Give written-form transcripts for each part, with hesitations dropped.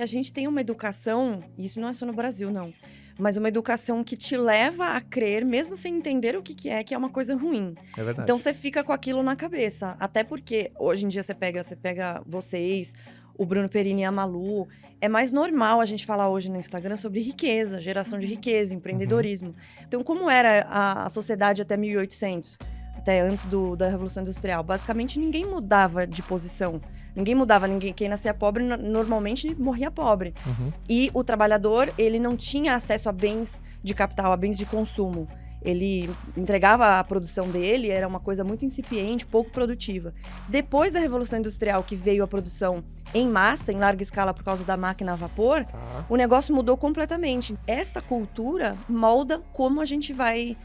A gente tem uma educação, e isso não é só no Brasil não, mas uma educação que te leva a crer, mesmo sem entender o que é uma coisa ruim. É Então verdade. você fica com aquilo na cabeça, até porque hoje em dia você pega vocês, o Bruno Perini e a Malu, é mais normal a gente falar hoje no Instagram sobre riqueza, geração de Uhum. riqueza, Uhum. empreendedorismo. Então como era a sociedade até 1800, até antes da Revolução Industrial? Basicamente ninguém mudava de posição. Ninguém mudava, quem nascia pobre normalmente morria pobre. Uhum. E o trabalhador, ele não tinha acesso a bens de capital, a bens de consumo. Ele entregava a produção dele, era uma coisa muito incipiente, pouco produtiva. Depois da Revolução Industrial, que veio a produção em massa, em larga escala por causa da máquina a vapor, Tá. o negócio mudou completamente. Essa cultura molda como a gente vai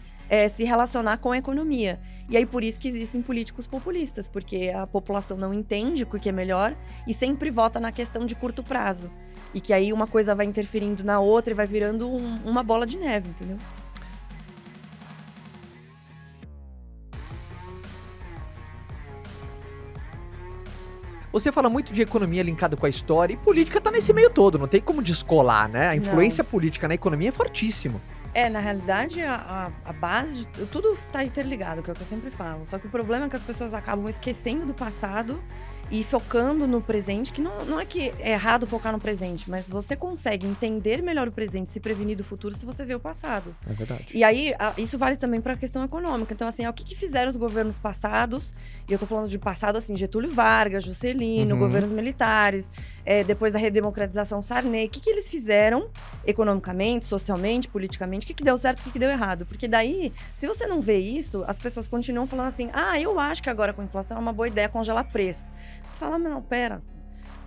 se relacionar com a economia. E aí por isso que existem políticos populistas, porque a população não entende o que é melhor e sempre vota na questão de curto prazo. E que aí uma coisa vai interferindo na outra e vai virando uma bola de neve, entendeu? Você fala muito de economia linkado com a história e política tá nesse meio todo, não tem como descolar, né? A influência política na economia é fortíssima. Na realidade, a base de tudo tá interligado, que é o que eu sempre falo. Só que o problema é que as pessoas acabam esquecendo do passado e focando no presente, que não é que é errado focar no presente, mas você consegue entender melhor o presente, se prevenir do futuro se você vê o passado. É verdade. E aí, isso vale também para a questão econômica. Então, assim, o que fizeram os governos passados? E eu tô falando de passado, assim, Getúlio Vargas, Juscelino, Uhum. governos militares, depois da redemocratização Sarney. O que eles fizeram economicamente, socialmente, politicamente? O que deu certo, o que deu errado? Porque daí, se você não vê isso, as pessoas continuam falando assim, eu acho que agora com a inflação é uma boa ideia congelar preços. Você fala, mas não, pera.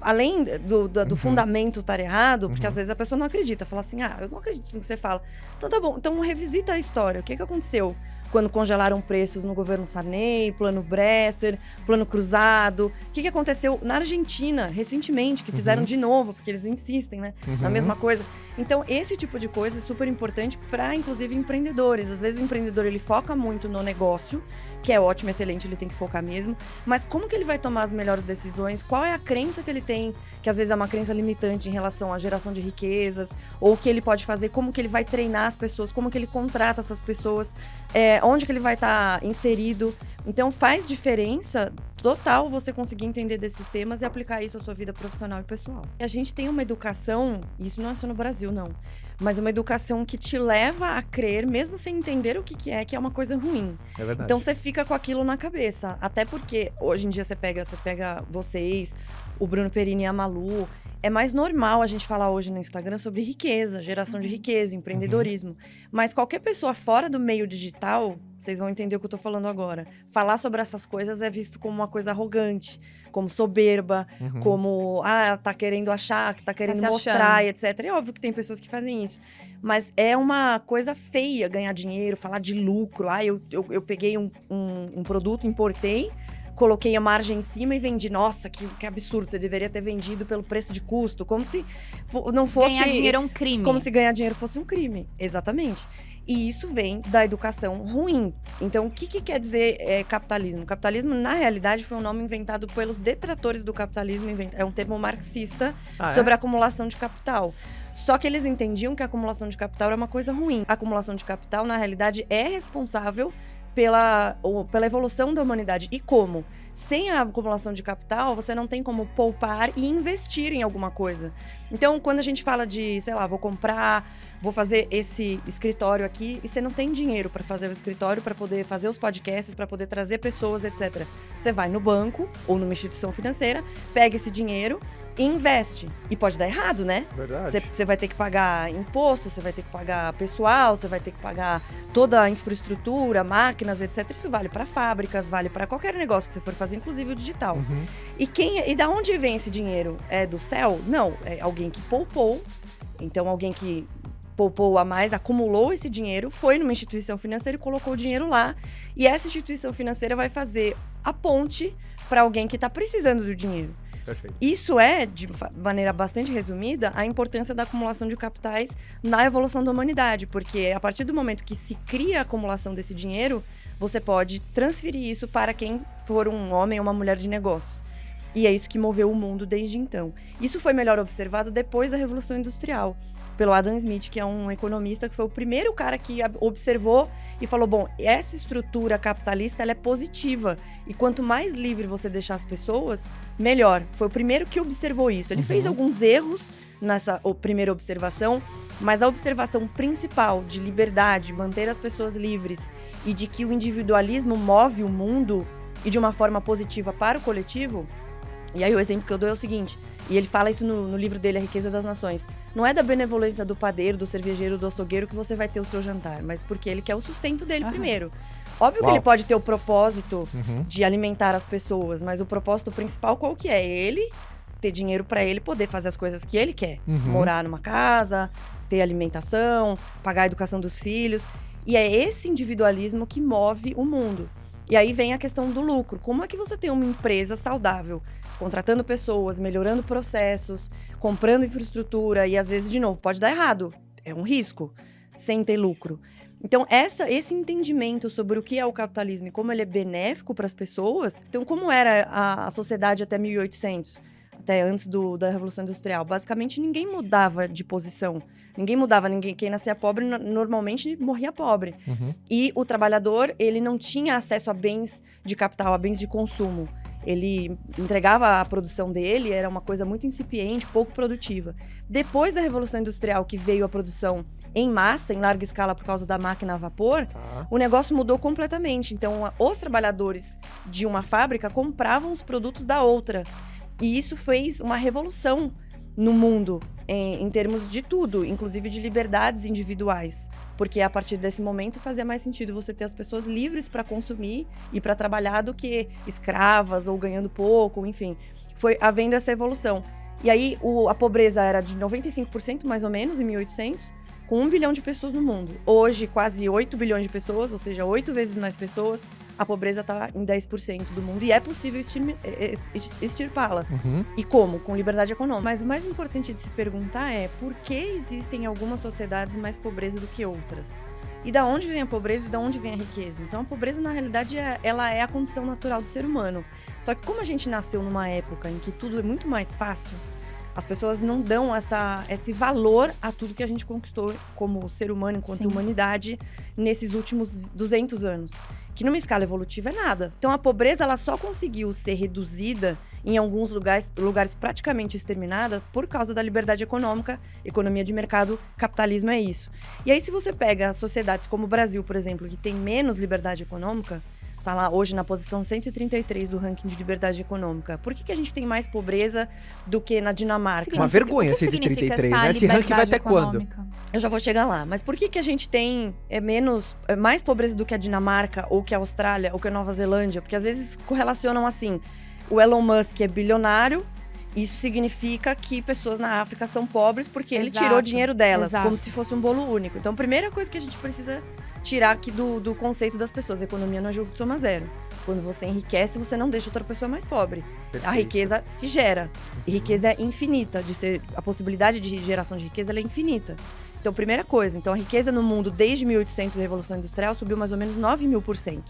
Além do fundamento estar errado, porque Uhum. às vezes a pessoa não acredita, fala assim, eu não acredito no que você fala. Então tá bom, então revisita a história. O que aconteceu quando congelaram preços no governo Sarney, plano Bresser, plano Cruzado? O que aconteceu na Argentina, recentemente, que fizeram de novo, porque eles insistem, né, na mesma coisa. Então, esse tipo de coisa é super importante para, inclusive, empreendedores. Às vezes o empreendedor, ele foca muito no negócio, que é ótimo, excelente, ele tem que focar mesmo. Mas como que ele vai tomar as melhores decisões? Qual é a crença que ele tem, que às vezes é uma crença limitante em relação à geração de riquezas, ou o que ele pode fazer, como que ele vai treinar as pessoas, como que ele contrata essas pessoas, onde que ele vai estar inserido. Então faz diferença total você conseguir entender desses temas e aplicar isso à sua vida profissional e pessoal. A gente tem uma educação, e isso não é só no Brasil não, mas uma educação que te leva a crer, mesmo sem entender o que é uma coisa ruim. É verdade. Então você fica com aquilo na cabeça. Até porque hoje em dia você pega vocês, o Bruno Perini e a Malu. É mais normal a gente falar hoje no Instagram sobre riqueza, geração de riqueza, empreendedorismo. Mas qualquer pessoa fora do meio digital, vocês vão entender o que eu tô falando agora. Falar sobre essas coisas é visto como uma coisa arrogante, como soberba, como, tá querendo achar, tá querendo se mostrar, achando. e etc. É óbvio que tem pessoas que fazem isso. Mas é uma coisa feia ganhar dinheiro, falar de lucro. Eu peguei um produto, importei, coloquei a margem em cima e vendi. Nossa, que absurdo, você deveria ter vendido pelo preço de custo. Como se não fosse... Ganhar dinheiro é um crime. Como se ganhar dinheiro fosse um crime, exatamente. E isso vem da educação ruim. Então, o que quer dizer capitalismo? Capitalismo, na realidade, foi um nome inventado pelos detratores do capitalismo. É um termo marxista sobre a acumulação de capital. Só que eles entendiam que a acumulação de capital era uma coisa ruim. A acumulação de capital, na realidade, é responsável pela evolução da humanidade. E como? Sem a acumulação de capital, você não tem como poupar e investir em alguma coisa. Então, quando a gente fala de, sei lá, vou fazer esse escritório aqui, e você não tem dinheiro para fazer o escritório, para poder fazer os podcasts, para poder trazer pessoas, etc. Você vai no banco ou numa instituição financeira, pega esse dinheiro e investe. E pode dar errado, né? Verdade. Você vai ter que pagar imposto, você vai ter que pagar pessoal, você vai ter que pagar toda a infraestrutura, máquinas, etc. Isso vale para fábricas, vale para qualquer negócio que você for fazer, inclusive o digital. E da onde vem esse dinheiro? É do céu? Não, é alguém que poupou. Então, alguém que poupou a mais, acumulou esse dinheiro, foi numa instituição financeira e colocou o dinheiro lá. E essa instituição financeira vai fazer a ponte para alguém que está precisando do dinheiro. Perfeito. Isso é, de maneira bastante resumida, a importância da acumulação de capitais na evolução da humanidade. Porque a partir do momento que se cria a acumulação desse dinheiro, você pode transferir isso para quem for um homem ou uma mulher de negócios. E é isso que moveu o mundo desde então. Isso foi melhor observado depois da Revolução Industrial, pelo Adam Smith, que é um economista que foi o primeiro cara que observou e falou, bom, essa estrutura capitalista ela é positiva. E quanto mais livre você deixar as pessoas, melhor. Foi o primeiro que observou isso. Ele fez alguns erros nessa primeira observação, mas a observação principal de liberdade, manter as pessoas livres e de que o individualismo move o mundo e de uma forma positiva para o coletivo. E aí o exemplo que eu dou é o seguinte, e ele fala isso no livro dele, A Riqueza das Nações. Não é da benevolência do padeiro, do cervejeiro, do açougueiro que você vai ter o seu jantar, mas porque ele quer o sustento dele primeiro. Óbvio que ele pode ter o propósito de alimentar as pessoas, mas o propósito principal qual que é? Ele ter dinheiro para ele poder fazer as coisas que ele quer. Morar numa casa, ter alimentação, pagar a educação dos filhos. E é esse individualismo que move o mundo. E aí vem a questão do lucro. Como é que você tem uma empresa saudável, contratando pessoas, melhorando processos, comprando infraestrutura e às vezes, de novo, pode dar errado. É um risco, sem ter lucro. Então, esse entendimento sobre o que é o capitalismo e como ele é benéfico para as pessoas. Então, como era a sociedade até 1800? Até antes da Revolução Industrial. Basicamente, ninguém mudava de posição. Ninguém mudava, quem nascia pobre normalmente morria pobre. E o trabalhador, ele não tinha acesso a bens de capital, a bens de consumo. Ele entregava a produção dele, era uma coisa muito incipiente, pouco produtiva. Depois da Revolução Industrial, que veio a produção em massa, em larga escala por causa da máquina a vapor, o negócio mudou completamente. Então, os trabalhadores de uma fábrica compravam os produtos da outra. E isso fez uma revolução no mundo, em termos de tudo, inclusive de liberdades individuais. Porque a partir desse momento fazia mais sentido você ter as pessoas livres para consumir e para trabalhar do que escravas ou ganhando pouco, enfim. Foi havendo essa evolução. E aí a pobreza era de 95% mais ou menos em 1800, com 1 bilhão de pessoas no mundo. Hoje, quase 8 bilhões de pessoas, ou seja, 8 vezes mais pessoas, a pobreza está em 10% do mundo. E é possível extirpá-la. E como? Com liberdade econômica. Mas o mais importante de se perguntar é por que existem algumas sociedades mais pobreza do que outras? E da onde vem a pobreza e da onde vem a riqueza? Então, a pobreza, na realidade, ela é a condição natural do ser humano. Só que como a gente nasceu numa época em que tudo é muito mais fácil, as pessoas não dão esse valor a tudo que a gente conquistou como ser humano, enquanto humanidade, nesses últimos 200 anos. Que numa escala evolutiva é nada. Então a pobreza ela só conseguiu ser reduzida em alguns lugares praticamente exterminada por causa da liberdade econômica, economia de mercado, capitalismo é isso. E aí se você pega sociedades como o Brasil, por exemplo, que tem menos liberdade econômica, tá lá hoje na posição 133 do ranking de liberdade econômica. Por que a gente tem mais pobreza do que na Dinamarca? Uma vergonha 133, né? Esse ranking vai até quando? Eu já vou chegar lá. Mas por que a gente tem mais pobreza do que a Dinamarca, ou que a Austrália, ou que a Nova Zelândia? Porque às vezes correlacionam assim, o Elon Musk é bilionário, isso significa que pessoas na África são pobres porque ele tirou dinheiro delas, como se fosse um bolo único. Então, a primeira coisa que a gente precisa tirar aqui do conceito das pessoas, a economia não é jogo de soma zero. Quando você enriquece, você não deixa outra pessoa mais pobre. Perfeito. A riqueza se gera. E riqueza é infinita. A possibilidade de geração de riqueza ela é infinita. Então, primeira coisa. Então, a riqueza no mundo, desde 1800, a Revolução Industrial, subiu mais ou menos 9.000%.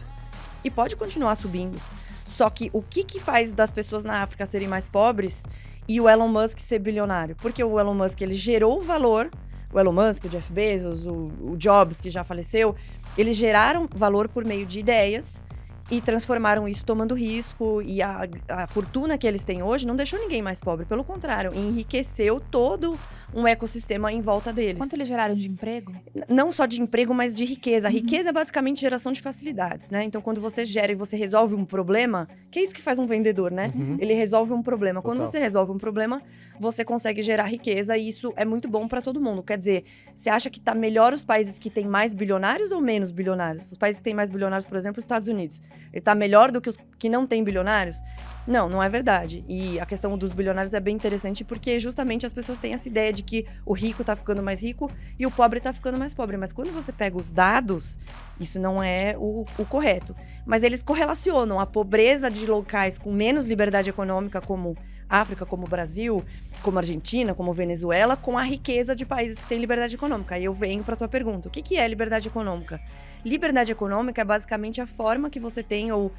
E pode continuar subindo. Só que o que faz das pessoas na África serem mais pobres e o Elon Musk ser bilionário? Porque o Elon Musk, ele gerou o valor. O Elon Musk, o Jeff Bezos, o Jobs, que já faleceu, eles geraram valor por meio de ideias e transformaram isso tomando risco. E a fortuna que eles têm hoje não deixou ninguém mais pobre. Pelo contrário, enriqueceu todo um ecossistema em volta deles. Quanto eles geraram de emprego? Não só de emprego, mas de riqueza. A riqueza é basicamente geração de facilidades, né? Então, quando você gera e você resolve um problema, que é isso que faz um vendedor, né? Ele resolve um problema. Total. Quando você resolve um problema, você consegue gerar riqueza e isso é muito bom para todo mundo. Quer dizer, você acha que tá melhor os países que têm mais bilionários ou menos bilionários? Os países que têm mais bilionários, por exemplo, os Estados Unidos. Ele tá melhor do que os que não têm bilionários? Não é verdade. E a questão dos bilionários é bem interessante porque justamente as pessoas têm essa ideia de que o rico tá ficando mais rico e o pobre tá ficando mais pobre. Mas quando você pega os dados, isso não é o correto. Mas eles correlacionam a pobreza de locais com menos liberdade econômica, como África, como Brasil, como Argentina, como Venezuela, com a riqueza de países que têm liberdade econômica. Aí eu venho para tua pergunta. O que é liberdade econômica? Liberdade econômica é basicamente a forma que você tem, ou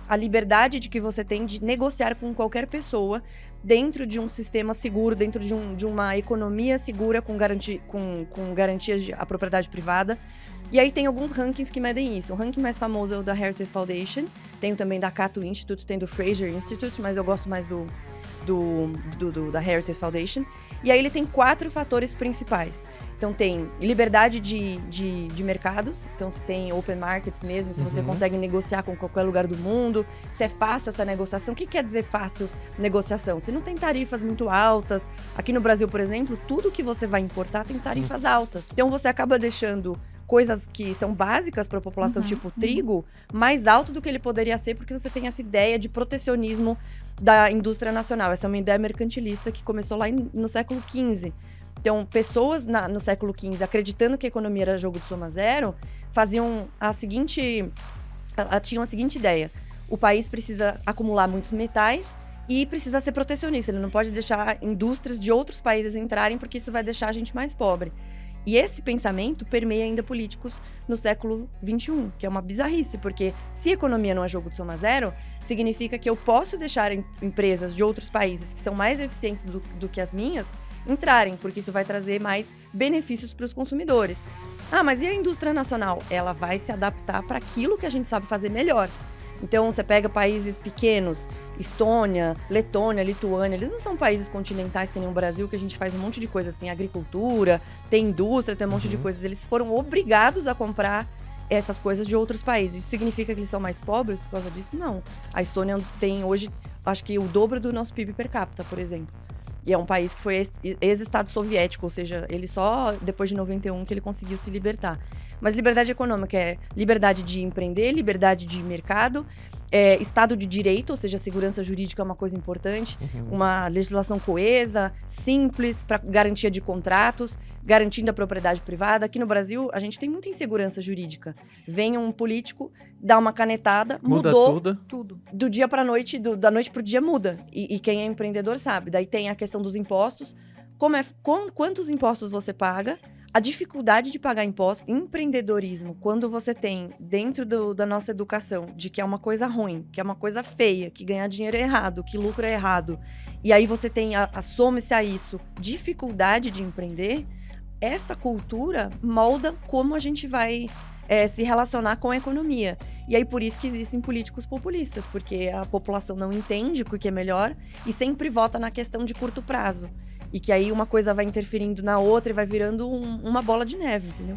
a liberdade de que você tem de negociar com qualquer pessoa dentro de um sistema seguro, dentro de uma economia segura com garantias à propriedade privada. E aí tem alguns rankings que medem isso. O ranking mais famoso é o da Heritage Foundation, tem também da Cato Institute, tem do Fraser Institute, mas eu gosto mais da Heritage Foundation. E aí ele tem 4 fatores principais. Então tem liberdade de mercados, então se tem open markets mesmo, se você consegue negociar com qualquer lugar do mundo, se é fácil essa negociação. O que quer dizer fácil negociação? Se não tem tarifas muito altas. Aqui no Brasil, por exemplo, tudo que você vai importar tem tarifas altas. Então você acaba deixando coisas que são básicas para a população, tipo trigo, mais alto do que ele poderia ser, porque você tem essa ideia de protecionismo da indústria nacional. Essa é uma ideia mercantilista que começou lá no século XV. Então, pessoas no século XV, acreditando que a economia era jogo de soma zero, tinham a seguinte ideia. O país precisa acumular muitos metais e precisa ser protecionista. Ele não pode deixar indústrias de outros países entrarem, porque isso vai deixar a gente mais pobre. E esse pensamento permeia ainda políticos no século XXI, que é uma bizarrice, porque se economia não é jogo de soma zero, significa que eu posso deixar empresas de outros países que são mais eficientes do que as minhas entrarem, porque isso vai trazer mais benefícios para os consumidores. Ah, mas e a indústria nacional? Ela vai se adaptar para aquilo que a gente sabe fazer melhor. Então, você pega países pequenos, Estônia, Letônia, Lituânia, eles não são países continentais que nem o Brasil, que a gente faz um monte de coisas. Tem agricultura, tem indústria, tem um monte de coisas. Eles foram obrigados a comprar essas coisas de outros países. Isso significa que eles são mais pobres por causa disso? Não. A Estônia tem hoje, acho que o dobro do nosso PIB per capita, por exemplo. E é um país que foi ex-estado soviético, ou seja, ele só depois de 91 que ele conseguiu se libertar. Mas liberdade econômica é liberdade de empreender, liberdade de mercado, Estado de direito, ou seja, segurança jurídica é uma coisa importante, uma legislação coesa, simples, para garantia de contratos, garantindo a propriedade privada. Aqui no Brasil, a gente tem muita insegurança jurídica. Vem um político, dá uma canetada, mudou tudo. Do dia para a noite, da noite para o dia muda. E quem é empreendedor sabe. Daí tem a questão dos impostos, quantos impostos você paga, a dificuldade de pagar impostos, empreendedorismo, quando você tem dentro da nossa educação de que é uma coisa ruim, que é uma coisa feia, que ganhar dinheiro é errado, que lucro é errado, e aí você tem, some-se a isso, dificuldade de empreender, essa cultura molda como a gente vai se relacionar com a economia. E aí por isso que existem políticos populistas, porque a população não entende o que é melhor e sempre vota na questão de curto prazo. E que aí uma coisa vai interferindo na outra e vai virando uma bola de neve, entendeu?